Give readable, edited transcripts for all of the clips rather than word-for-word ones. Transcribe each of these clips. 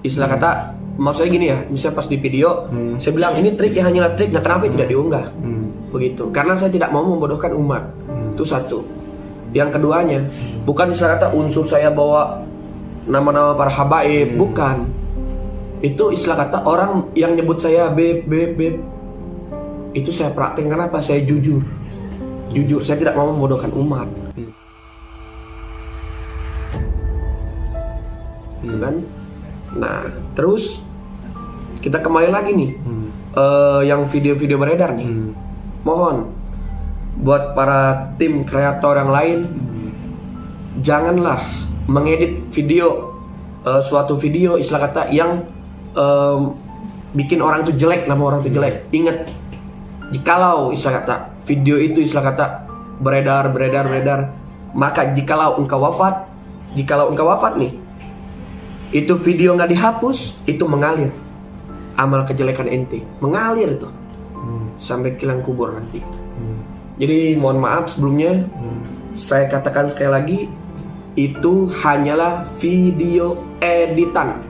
istilah kata, maksudnya gini ya, misalnya pas di video saya bilang ini trik ya, hanyalah trik, nah kenapa tidak diunggah? Begitu, karena saya tidak mau membodohkan umat. Itu satu. Yang keduanya, bukan istilah kata unsur saya bawa nama-nama para habaib, bukan. Itu istilah kata orang yang nyebut saya beb, itu saya praktek. Kenapa? Saya jujur, saya tidak mau membodohkan umat. Kan? Nah, terus kita kembali lagi nih, yang video-video beredar nih. Mohon buat para tim kreator yang lain, janganlah mengedit video, suatu video istilah kata yang bikin orang itu jelek, nama orang itu jelek. Ingat, jikalau istilah kata video itu istilah kata beredar, maka jikalau engkau wafat nih, itu video nggak dihapus, itu mengalir amal kejelekan ente, mengalir itu sampai ke liang kubur nanti. Jadi mohon maaf sebelumnya, saya katakan sekali lagi, itu hanyalah video editan.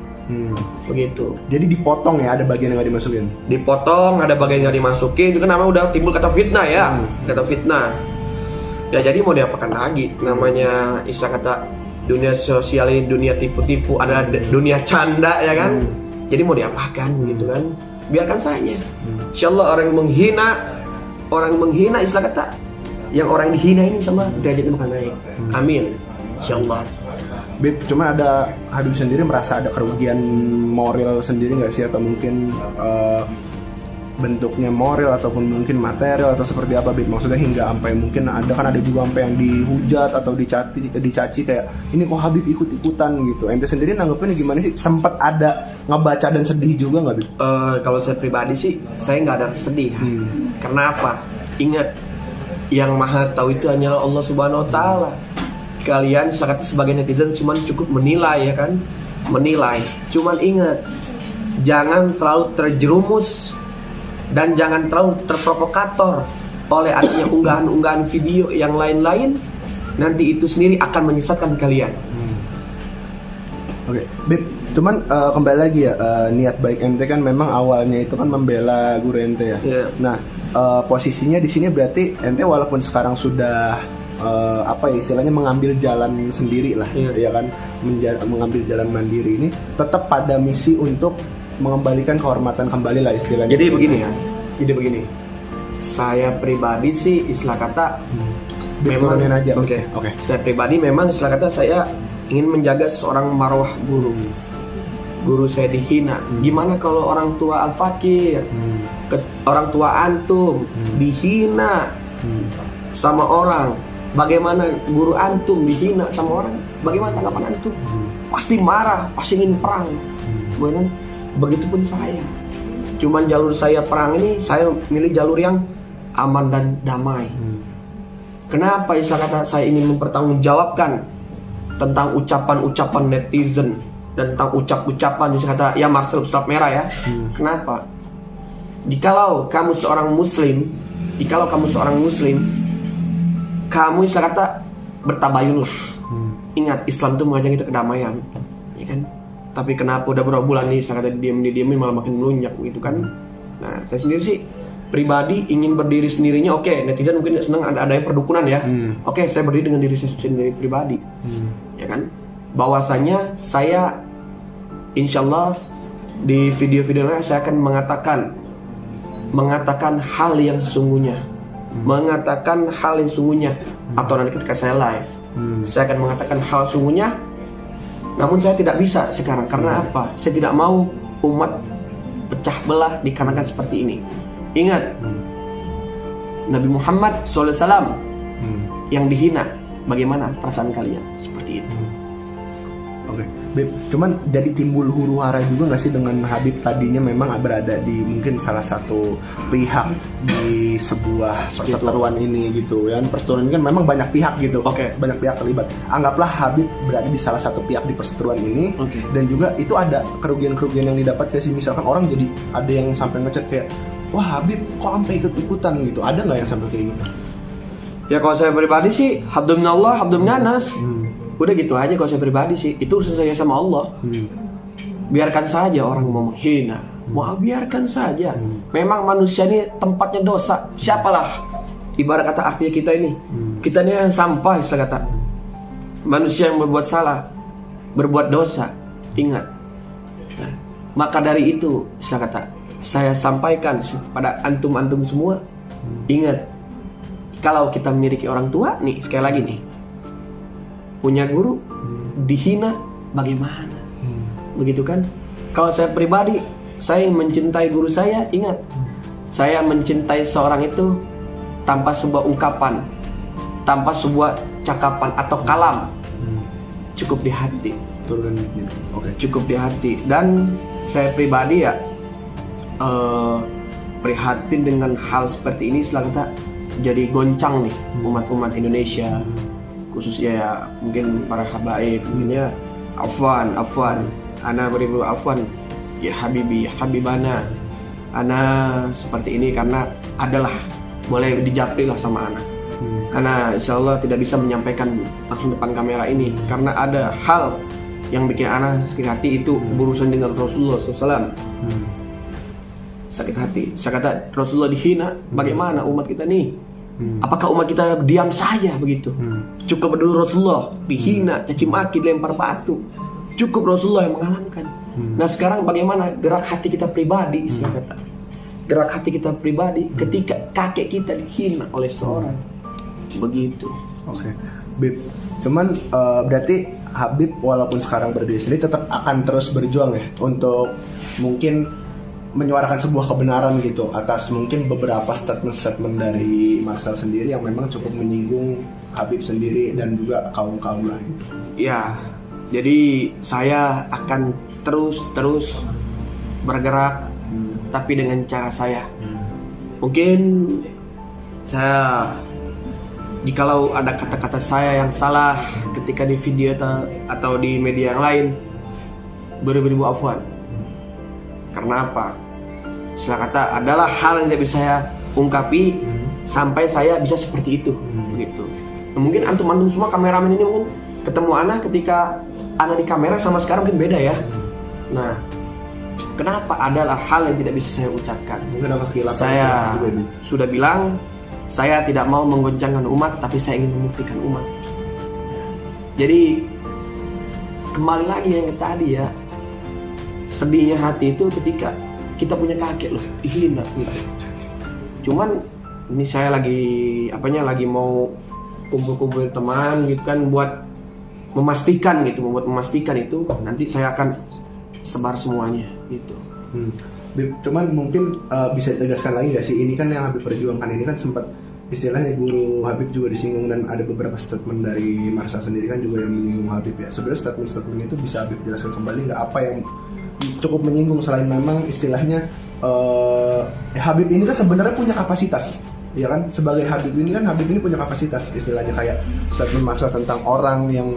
Begitu. Jadi dipotong ya, ada bagian yang nggak dimasukin. Dipotong, ada bagian yang nggak dimasukin. Itu kan namanya udah timbul kata fitnah ya, kata fitnah. Ya jadi mau diapakan lagi? Namanya istilah kata dunia sosial ini dunia tipu-tipu, ada dunia canda ya kan. Jadi mau diapakan gitu kan? Biarkan saja. Insyaallah orang yang menghina istilah kata, yang orang yang dihina ini sama derajatnya bakal naik. Amin. Insyaallah. Bib, cuma ada Habib sendiri merasa ada kerugian moral sendiri nggak sih, atau mungkin bentuknya moral ataupun mungkin material atau seperti apa, Bib? Maksudnya hingga sampai mungkin ada juga sampai yang dihujat atau dicaci kayak ini kok Habib ikut-ikutan gitu. Ente sendiri nanggepinnya gimana sih? Sempet ada ngebaca dan sedih juga nggak, Bib? Kalau saya pribadi sih saya nggak ada sedih. Karena apa? Ingat, yang maha tahu itu hanyalah Allah Subhanahu Wa Taala. Kalian sebagai netizen cuman cukup menilai ya kan, cuman ingat, jangan terlalu terjerumus dan jangan terlalu terprovokator oleh adanya unggahan-unggahan video yang lain-lain. Nanti itu sendiri akan menyesatkan kalian. Oke, Bib, cuman kembali lagi ya, niat baik ente kan memang awalnya itu kan membela guru ente ya. Nah, posisinya di sini berarti ente walaupun sekarang sudah istilahnya mengambil jalan sendiri lah, ya kan, mengambil jalan mandiri ini, tetap pada misi untuk mengembalikan kehormatan kembali lah istilahnya. Jadi begini, saya pribadi sih istilah kata memang aja. Oke. Saya pribadi memang istilah kata saya ingin menjaga seorang marwah guru saya dihina. Gimana kalau orang tua al-fakir, orang tua antum dihina sama orang? Bagaimana guru antum dihina sama orang? Bagaimana tanggapan antum? Pasti marah, pasti ingin perang. Begitupun saya. Cuman jalur saya perang ini, saya milih jalur yang aman dan damai. Kenapa istilah kata saya ingin mempertanggungjawabkan tentang ucapan-ucapan netizen dan tentang ucapan istilah kata ya Marcel Ustaz Merah ya. Kenapa? Jikalau kamu seorang muslim, kamu istilah kata bertabayunlah. Ingat, Islam itu mengajak kita kedamaian, ya kan? Tapi kenapa udah berapa bulan nih istilah kata diam-diamin malah makin melunjak gitu kan? Nah, saya sendiri sih pribadi ingin berdiri sendirinya. Oke, netizen mungkin senang ada perdukunan ya. Oke, saya berdiri dengan diri saya sendiri pribadi, ya kan? Bahwasanya saya insyaallah di video-video lain saya akan mengatakan hal yang sesungguhnya. Atau nanti ketika saya live saya akan mengatakan hal sesungguhnya. Namun saya tidak bisa sekarang. Karena apa? Saya tidak mau umat pecah belah dikarenakan seperti ini. Ingat, Nabi Muhammad SAW yang dihina, bagaimana perasaan kalian? Seperti itu. Oke, Bib, cuman jadi timbul huru hara juga nggak sih dengan Habib tadinya memang berada di mungkin salah satu pihak di sebuah perseteruan ini gitu ya. Perseteruan ini kan memang banyak pihak gitu. Banyak pihak terlibat. Anggaplah Habib berada di salah satu pihak di perseteruan ini. Dan juga itu ada kerugian-kerugian yang didapat kayak sih, misalkan orang jadi ada yang sampai ngechat kayak, wah Habib kok sampai ikut-ikutan gitu. Ada nggak yang sampai kayak gitu? Ya kalau saya pribadi sih, habdun minallah, habdun minas. Udah gitu aja kalau saya pribadi sih. Itu urusan saya sama Allah. biarkan saja orang mau menghina, mau biarkan saja. Memang manusia ini tempatnya dosa. Siapalah ibarat kata artinya kita ini. Kita ini yang sampah, istilah kata. Manusia yang berbuat salah, berbuat dosa. Ingat. Nah, maka dari itu, istilah kata, saya sampaikan pada antum-antum semua. Ingat, kalau kita memiliki orang tua nih, sekali lagi nih, punya guru dihina, bagaimana? Begitu kan? Kalau saya pribadi, saya mencintai guru saya. Ingat, saya mencintai seorang itu tanpa sebuah ungkapan, tanpa sebuah cakapan atau kalam, cukup di hati. Cukup di hati. Dan saya pribadi ya prihatin dengan hal seperti ini. Setelah kita jadi goncang nih umat-umat Indonesia, khususnya ya mungkin para habaib, mungkin ya afwan, ana beribu afwan ya habibi, habibana, ana seperti ini karena adalah boleh dijapri lah sama ana. Ana insya Allah tidak bisa menyampaikan langsung depan kamera ini karena ada hal yang bikin ana sakit hati, itu berurusan dengan Rasulullah SAW. Sakit hati. Saya kata Rasulullah dihina, bagaimana umat kita nih? Apakah umat kita diam saja begitu? Cukup dulu Rasulullah dihina, caci maki, lempar batu. Cukup Rasulullah yang mengalahkan. Nah sekarang bagaimana gerak hati kita pribadi, istilah kata. Gerak hati kita pribadi ketika kakek kita dihina oleh seorang. Begitu. Oke. Bib, cuman berarti Habib walaupun sekarang berdiri sendiri tetap akan terus berjuang ya untuk mungkin menyuarakan sebuah kebenaran gitu atas mungkin beberapa statement-statement dari Marcel sendiri yang memang cukup menyinggung Habib sendiri dan juga kaum-kaum lain gitu. Ya, jadi saya akan terus bergerak, tapi dengan cara saya. Mungkin saya, jikalau ada kata-kata saya yang salah ketika di video atau di media yang lain, beribu-ribu afwan. Karena apa? Istilah kata adalah hal yang tidak bisa saya ungkapi sampai saya bisa seperti itu, begitu. Nah, mungkin antum-antum semua kameramen ini mungkin ketemu ana ketika ana di kamera sama sekarang mungkin beda ya. Nah, kenapa adalah hal yang tidak bisa saya ucapkan? Saya sudah bilang, saya tidak mau menggoncangkan umat, tapi saya ingin membuktikan umat. Jadi kembali lagi yang ke tadi ya, sedihnya hati itu ketika kita punya kakek loh dihina gitu. Cuman ini saya lagi mau kumpul-kumpulin teman gitu kan buat memastikan itu nanti saya akan sebar semuanya gitu. Cuman mungkin bisa ditegaskan lagi gak sih, ini kan yang Habib perjuangkan ini kan sempat istilahnya guru Habib juga disinggung dan ada beberapa statement dari Marcel sendiri kan juga yang menyinggung Habib ya. Sebenarnya statement itu bisa Habib jelaskan kembali nggak apa yang cukup menyinggung selain memang istilahnya Habib ini kan sebenarnya punya kapasitas, ya kan? Sebagai Habib ini punya kapasitas istilahnya kayak statement Marcel tentang orang yang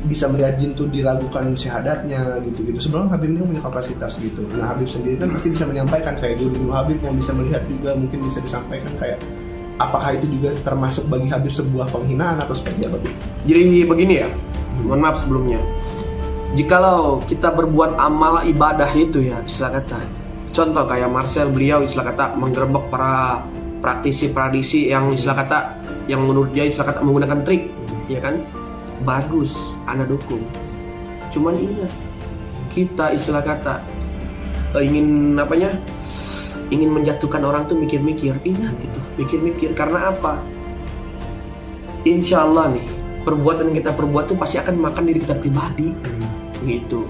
bisa melihat jin tuh diragukan syahadatnya gitu-gitu. Sebenarnya Habib ini punya kapasitas gitu. Nah Habib sendiri kan pasti bisa menyampaikan kayak guru-guru Habib yang bisa melihat juga mungkin bisa disampaikan kayak apakah itu juga termasuk bagi Habib sebuah penghinaan atau seperti apa? Jadi begini ya, mohon maaf sebelumnya. Jikalau kita berbuat amal ibadah itu ya, istilah kata, contoh kayak Marcel, beliau istilah kata menggerebek para praktisi yang istilah kata yang menurut dia istilah kata menggunakan trik, ya kan? Bagus, ana dukung. Cuman ingat, kita istilah kata ingin menjatuhkan orang tuh mikir-mikir. Ingat itu, mikir-mikir karena apa? Insya Allah nih, perbuatan yang kita perbuat tuh pasti akan makan diri kita pribadi, gitu.